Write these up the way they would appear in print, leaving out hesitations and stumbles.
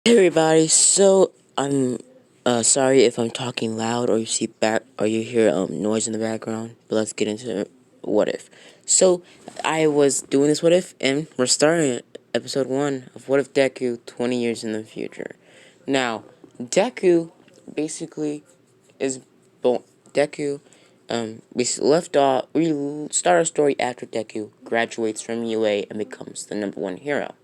Hey everybody, so I'm sorry if I'm talking loud or you hear noise in the background, but let's get into what if. So I was doing this what if and we're starting episode 1 of What If Deku 20 years in the future. Now, Deku basically is Deku we left off we start our story after Deku graduates from UA and becomes the #1 hero.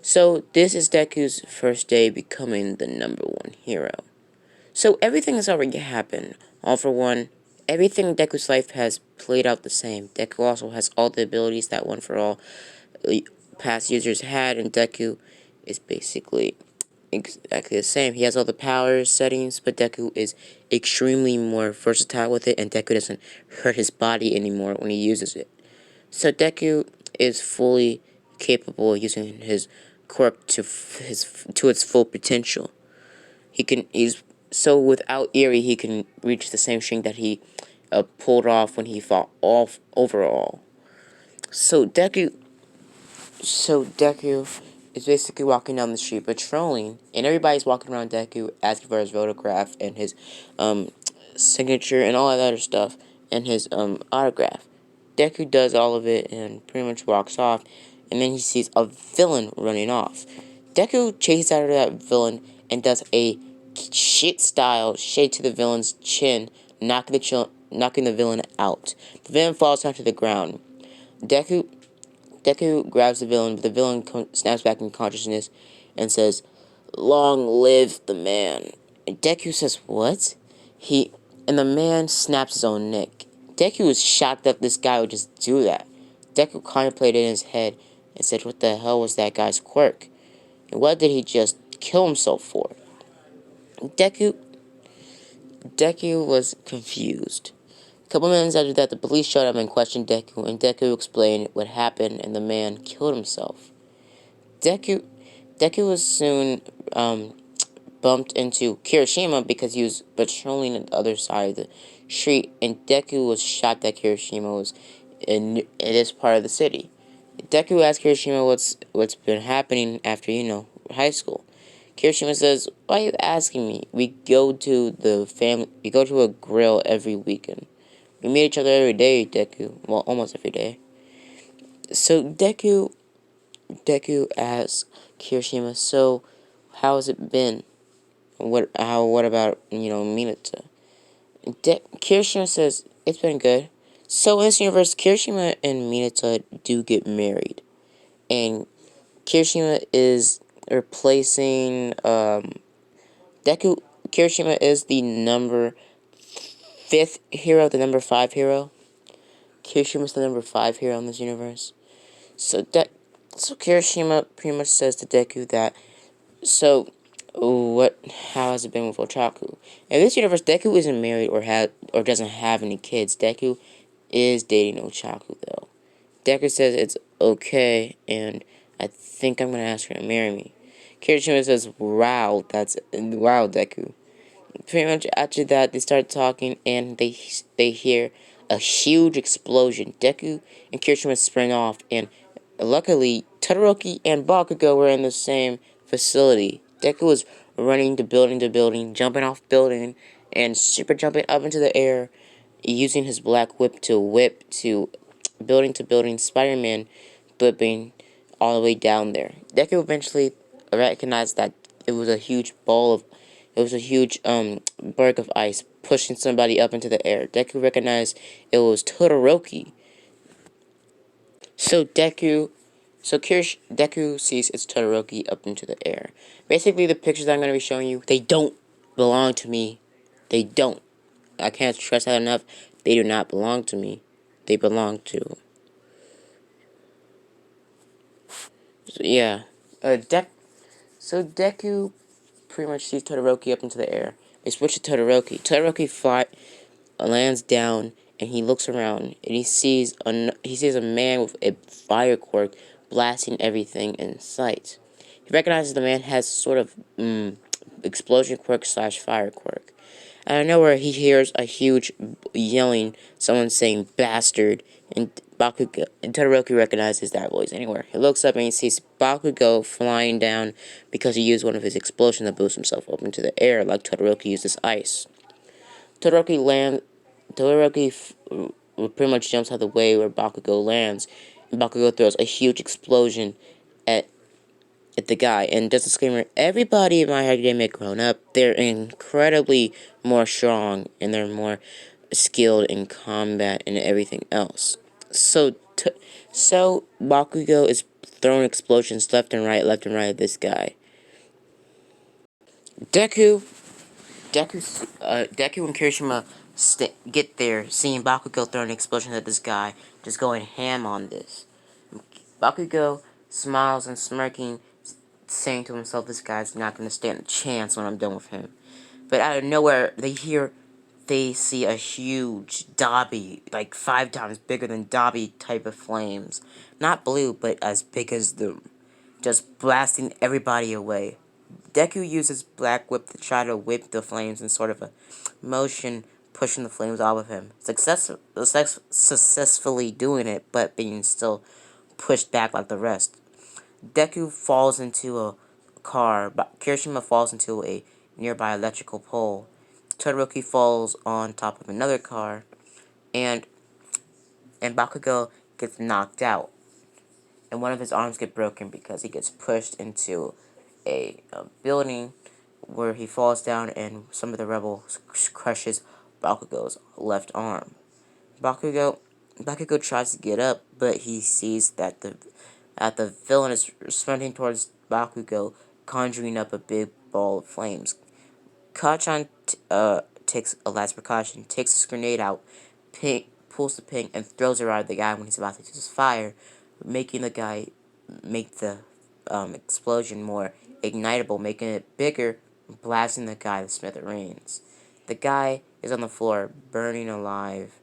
So, this is Deku's first day becoming the #1 hero. So, everything has already happened. All for one, everything in Deku's life has played out the same. Deku also has all the abilities that One for All past users had, and Deku is basically exactly the same. He has all the power settings, but Deku is extremely more versatile with it, and Deku doesn't hurt his body anymore when he uses it. So Deku is fully capable of using his quirk to its full potential. He's so without Eerie he can reach the same strength that he pulled off when he fought off overall. So Deku is basically walking down the street patrolling, and everybody's walking around Deku asking for his photograph and his um signature and all that other stuff and his autograph. Deku does all of it and pretty much walks off, and then he sees a villain running off. Deku chases after that villain and does a shit style shade to the villain's chin, knocking the villain out. The villain falls down to the ground. Deku Deku grabs the villain, but the villain snaps back in consciousness and says, "Long live the man." And Deku says, "What?" He and the man snaps his own neck. Deku was shocked that this guy would just do that. Deku contemplated in his head and said, "What the hell was that guy's quirk? And what did he just kill himself for?" Deku Deku was confused. A couple minutes after that, the police showed up and questioned Deku, and Deku explained what happened, and the man killed himself. Deku Deku was soon bumped into Kirishima because he was patrolling the other side of the street, and Deku was shocked that Kirishima was in this part of the city. Deku asked Kirishima what's been happening after high school. Kirishima says, "Why are you asking me? We go to a grill every weekend. We meet each other every day, Deku. Well, almost every day." So Deku asks Kirishima, "So, how has it been? What about, Minato?" Kirishima says, "It's been good." So, in this universe, Kirishima and Minato do get married. And Kirishima is replacing, Deku. Kirishima is the number 5th hero, the number 5 hero. Kirishima's the number 5 hero in this universe. So, so Kirishima pretty much says to Deku that, "So, how has it been with Ochaku?" In this universe, Deku isn't married or doesn't have any kids. Deku is dating Ochaku though. Deku says it's okay, and I think I'm gonna ask her to marry me. Kirishima says, "Wow, wow, Deku." Pretty much after that, they start talking, and they hear a huge explosion. Deku and Kirishima spring off, and luckily, Todoroki and Bakugo were in the same facility. Deku was running to building, jumping off building, and super jumping up into the air, using his black whip to building, Spider-Man flipping all the way down there. Deku eventually recognized that it was a huge it was a huge berg of ice pushing somebody up into the air. Deku recognized it was Todoroki. So Deku sees it's Todoroki up into the air. Basically, the pictures that I'm going to be showing you, they don't belong to me. They don't. I can't stress that enough. They do not belong to me. They belong to... So, yeah. Deku pretty much sees Todoroki up into the air. They switch to Todoroki. Lands down, and he looks around, and he sees a man with a fire quirk blasting everything in sight. He recognizes the man has sort of explosion quirk / fire quirk. Out of nowhere, he hears a huge yelling, someone saying "bastard," and Bakugo and Todoroki recognizes that voice anywhere. He looks up and he sees Bakugo flying down because he used one of his explosions to boost himself up into the air, like Todoroki uses ice. Todoroki land. Todoroki pretty much jumps out of the way where Bakugo lands, and Bakugo throws a huge explosion at the guy and does a screamer. Everybody in My Hero Academia grown up. They're incredibly more strong and they're more skilled in combat and everything else. So, so Bakugo is throwing explosions left and right at this guy. Deku, Deku and Kirishima get there, seeing Bakugo throwing explosions at this guy, just going ham on this. Bakugo smiles and smirking, saying to himself, this guy's not going to stand a chance when I'm done with him. But out of nowhere, they see a huge Dobby, like 5 times bigger than Dobby type of flames. Not blue, but as big as them. Just blasting everybody away. Deku uses Black Whip to try to whip the flames in sort of a motion, pushing the flames off of him. Successfully doing it, but being still pushed back like the rest. Deku falls into a car, but Kirishima falls into a nearby electrical pole. Todoroki falls on top of another car, and Bakugo gets knocked out, and one of his arms get broken because he gets pushed into a building where he falls down, and some of the rebels crushes Bakugo's left arm. Bakugo Bakugo tries to get up, but he sees that the villain is sprinting towards Bakugo, conjuring up a big ball of flames. Kachan takes a last precaution, takes his grenade out, pulls the pin, and throws it right at the guy when he's about to use fire, making the guy make the explosion more ignitable, making it bigger, blasting the guy to smithereens. The guy is on the floor, burning alive.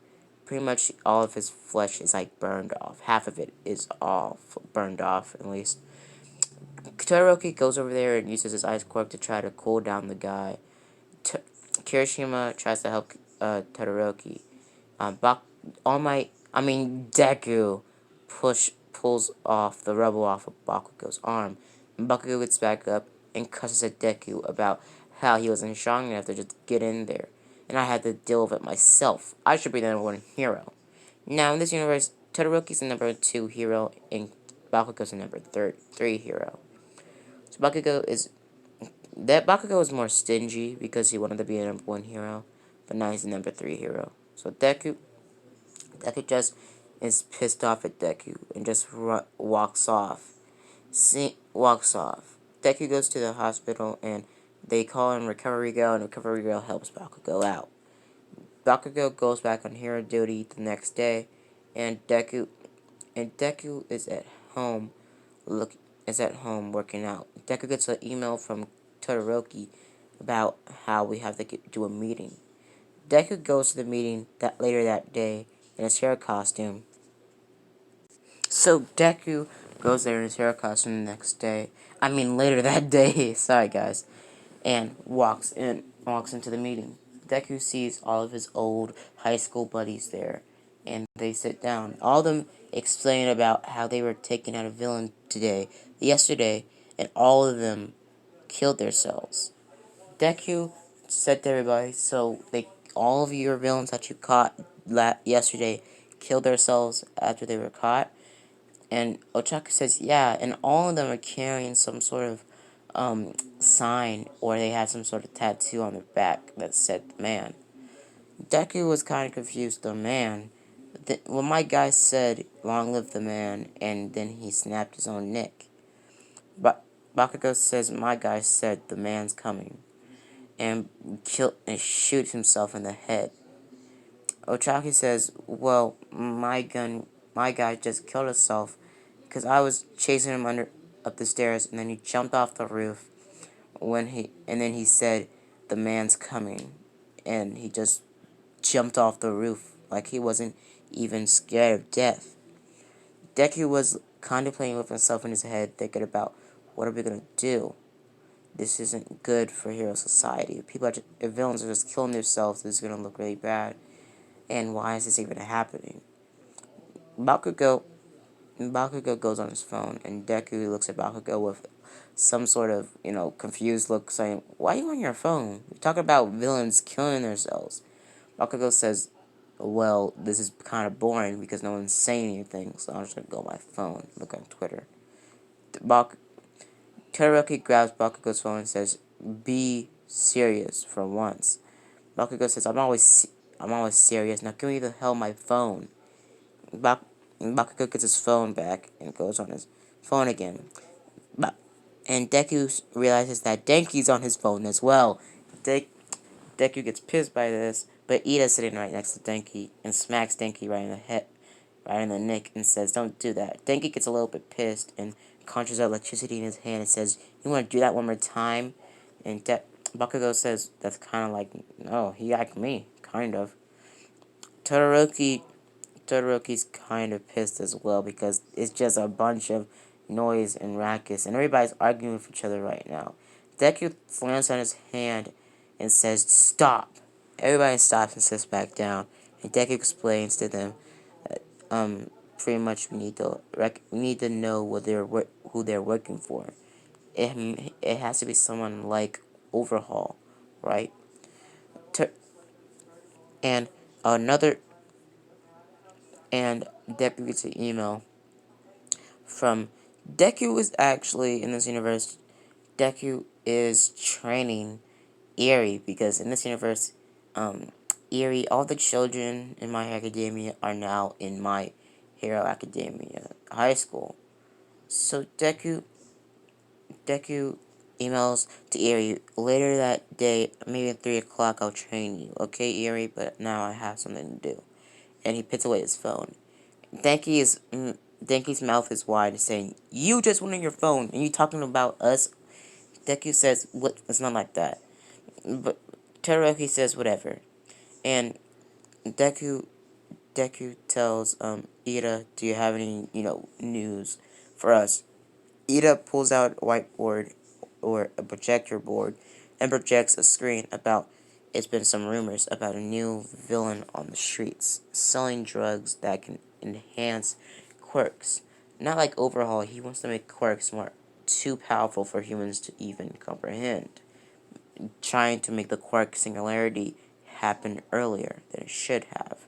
Pretty much all of his flesh is like burned off. Half of it is all burned off, at least. Todoroki goes over there and uses his ice quirk to try to cool down the guy. Kirishima tries to help Todoroki. All Might, Deku, pulls off the rubble off of Bakugo's arm. And Bakugo gets back up and cusses at Deku about how he wasn't strong enough to just get in there. And I had to deal with it myself. I should be the #1 hero. Now, in this universe, Todoroki's the #2 hero, and Bakugo's the #3 hero. So Bakugo is more stingy because he wanted to be a #1 hero, but now he's the #3 hero. So Deku just is pissed off at Deku and just walks off. Walks off. Deku goes to the hospital and they call in Recovery Girl, and Recovery Girl helps Bakugo out. Bakugo goes back on hero duty the next day, and Deku is at home working out. Deku gets an email from Todoroki about how we have to do a meeting. Deku goes to the meeting later that day in his hero costume. So Deku goes there in his hero costume the next day. Later that day. Sorry, guys. And walks into the meeting. Deku sees all of his old high school buddies there, and they sit down. All of them explain about how they were taking out a villain yesterday, and all of them killed themselves. Deku said to everybody, so all of your villains that you caught yesterday killed themselves after they were caught. And Ochaka says, yeah, and all of them are carrying some sort of sign, or they had some sort of tattoo on their back that said the man. Deku was kind of confused. The man? Well, my guy said, long live the man, and then he snapped his own neck. But Bakugo says, my guy said, the man's coming, and shoots himself in the head. Ochaki says, well, my guy just killed himself because I was chasing him up the stairs, and then he jumped off the roof and then he said, the man's coming, and he just jumped off the roof like he wasn't even scared of death. Deku was contemplating with himself in his head, thinking about, what are we gonna do? this isn't good for hero society. People are just, if villains are just killing themselves, this is gonna look really bad. And why is this even happening? Bakugo Bakugo goes on his phone, and Deku looks at Bakugo with some sort of, confused look, saying, "Why are you on your phone? You're talking about villains killing themselves." Bakugo says, "Well, this is kind of boring because no one's saying anything, so I'm just gonna go on my phone, look on Twitter." Bak- Todoroki grabs Bakugo's phone and says, "Be serious for once." Bakugo says, I'm always serious. Now give me the hell my phone." Bak- Bakugo gets his phone back and goes on his phone again. And Deku realizes that Denki's on his phone as well. Deku gets pissed by this, but Ida's sitting right next to Denki and smacks Denki right in the head, right in the neck, and says, "Don't do that." Denki gets a little bit pissed and conjures out electricity in his hand and says, "You want to do that one more time?" And Bakugo says, "That's kind of like, no, he like me, kind of." Todoroki Todoroki's kind of pissed as well because it's just a bunch of noise and racket, and everybody's arguing with each other right now. Deku slams on his hand and says, "Stop." Everybody stops and sits back down, and Deku explains to them that, pretty much we need to know who they're working for. It has to be someone like Overhaul, right? Ter- and another and Deku gets an email from Deku. Is actually in this universe, Deku is training Eri because in this universe, Eri, all the children in My Hero Academia are now in My Hero Academia High School. So Deku emails to Eri later that day, maybe at 3 o'clock. I'll train you, okay, Eri? But now I have something to do. And he puts away his phone. Denki's mouth is wide, saying, "You just went on your phone, and you talking about us?" Deku says, "What? It's not like that." But Todoroki says, "Whatever." And Deku Deku tells Ida, "Do you have any news for us?" Ida pulls out a whiteboard or a projector board and projects a screen about. It's been some rumors about a new villain on the streets selling drugs that can enhance quirks. Not like Overhaul, he wants to make quirks more too powerful for humans to even comprehend, trying to make the quark singularity happen earlier than it should have.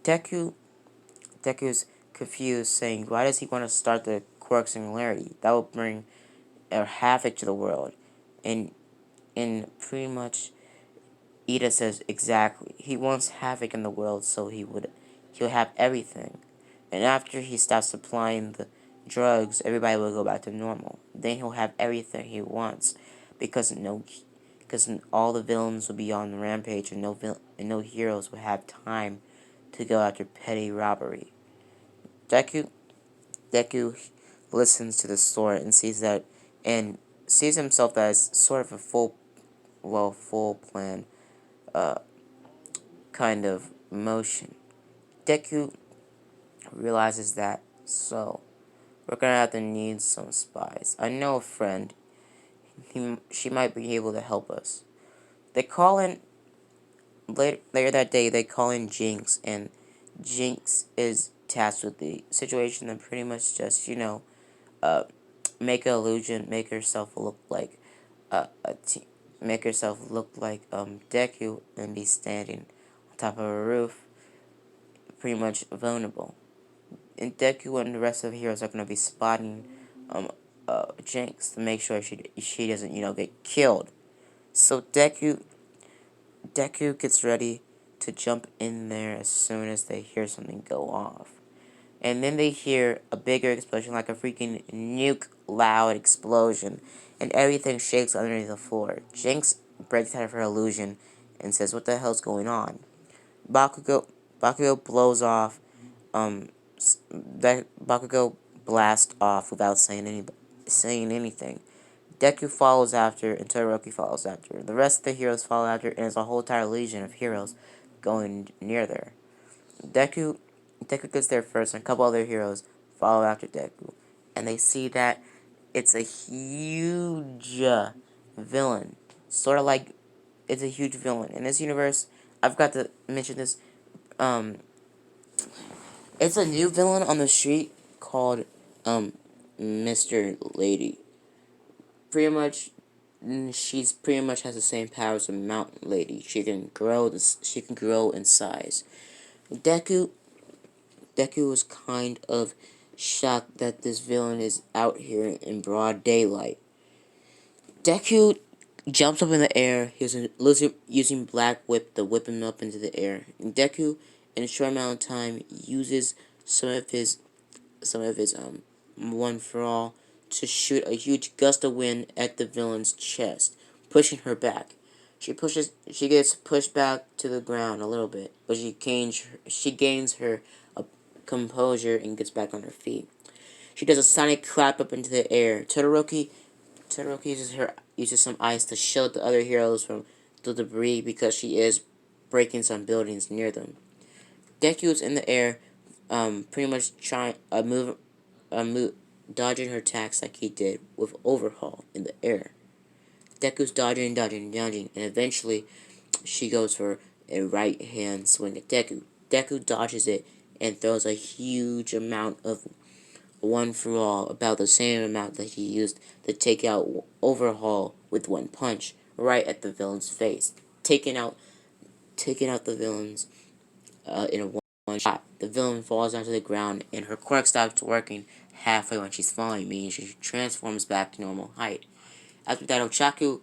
Deku Deku's confused, saying, "Why does he want to start the quark singularity? That will bring a havoc to the world." And pretty much Ida says, "Exactly. He wants havoc in the world so he'll have everything. And after he stops supplying the drugs, everybody will go back to normal. Then he'll have everything he wants because all the villains will be on the rampage, and no heroes will have time to go after petty robbery." Deku Deku listens to the story and sees himself as sort of a full plan uh, kind of motion. Deku realizes that, so we're gonna have to need some spies. I know a friend. She might be able to help us. They call in later that day. They call in Jinx, and Jinx is tasked with the situation and pretty much just uh, make an illusion, make herself look like Deku and be standing on top of a roof, pretty much vulnerable. And Deku and the rest of the heroes are gonna be spotting Jinx to make sure she doesn't get killed. So Deku gets ready to jump in there as soon as they hear something go off. And then they hear a bigger explosion, like a freaking nuke loud explosion, and everything shakes underneath the floor. Jinx breaks out of her illusion and says, "What the hell's going on?" Bakugo blows off, Bakugo blasts off without saying anything. Deku follows after, and Todoroki follows after. The rest of the heroes follow after, and there's a whole entire legion of heroes going near there. Deku Deku gets there first, and a couple other heroes follow after Deku, and they see that it's a huge villain. Sort of like it's a huge villain in this universe. I've got to mention this. Um, it's a new villain on the street called Mr. Lady. Pretty much, she's pretty much has the same powers as a mountain lady. She can grow in size. Deku Deku was kind of shocked that this villain is out here in broad daylight. Deku jumps up in the air, using Black Whip to whip him up into the air. And Deku, in a short amount of time, uses some of his one for all to shoot a huge gust of wind at the villain's chest, pushing her back. She gets pushed back to the ground a little bit, but she gains her composure and gets back on her feet. She does a sonic clap up into the air. Todoroki uses some ice to shield the other heroes from the debris because she is breaking some buildings near them. Deku is in the air, pretty much trying dodging her attacks like he did with Overhaul in the air. Deku's dodging, and eventually she goes for a right hand swing at Deku. Deku dodges it and throws a huge amount of one for all, about the same amount that he used to take out Overhaul with one punch, right at the villain's face, taking out the villains in a one shot. The villain falls onto the ground, and her quirk stops working halfway when she's falling, meaning she transforms back to normal height. After that, Ochaku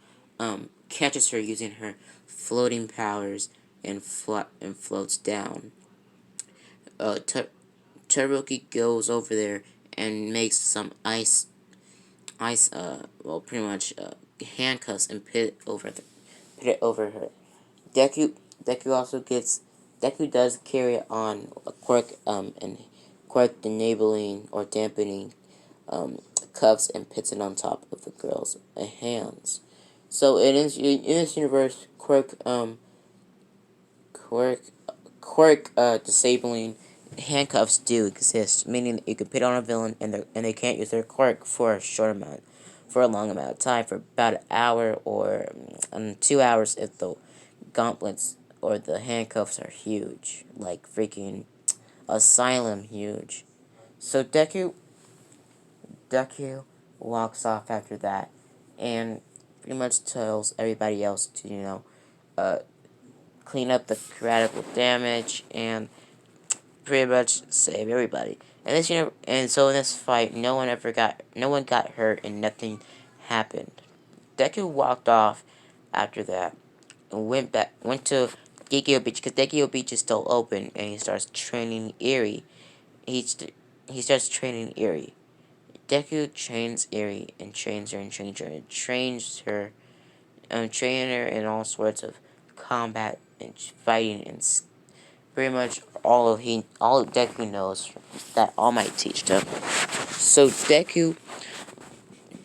catches her using her floating powers and floats down. Todoroki goes over there and makes some pretty much handcuffs and put it over her. Deku Deku also gets Deku does carry on a quirk enabling or dampening cuffs and puts it on top of the girl's hands. So in this universe, quirk disabling handcuffs do exist, meaning that you can put on a villain and they can't use their quirk for a long amount of time, for about an hour or 2 hours if the gauntlets or the handcuffs are huge, like freaking asylum huge. So Deku walks off after that, and pretty much tells everybody else to clean up the radical damage and pretty much save everybody. And so in this fight, no one got hurt and nothing happened. Deku walked off after that and went to Geikyo Beach because Geikyo Beach is still open, and he starts training Eri. He starts training Eri. Deku trains Eri and trains her and trains her and training her in all sorts of combat and fighting and pretty much all Deku knows that All Might teach him. So Deku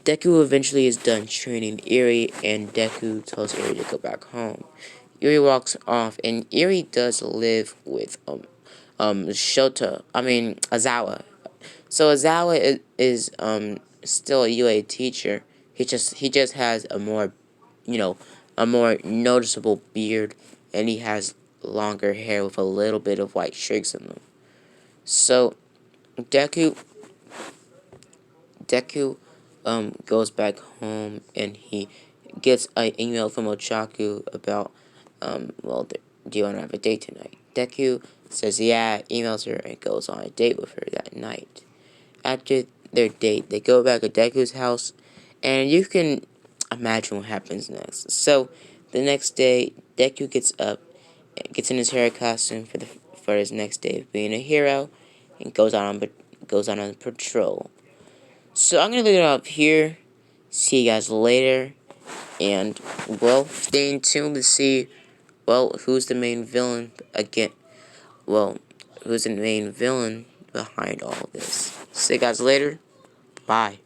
eventually is done training Eri, and Deku tells Eri to go back home. Eri walks off, and Eri does live with Azawa. So Azawa is still a UA teacher. He just has a more noticeable beard, and he has longer hair with a little bit of white streaks in them. So Deku goes back home, and he gets an email from Ochaku about do you want to have a date tonight? Deku says yeah, emails her, and goes on a date with her that night. After their date, they go back to Deku's house, and you can imagine what happens next. So the next day, Deku gets up, gets in his hero costume for his next day of being a hero, and goes on a patrol. So I'm gonna leave it up here. See you guys later, and stay tuned to see who's the main villain again. Who's the main villain behind all this? See you guys later. Bye.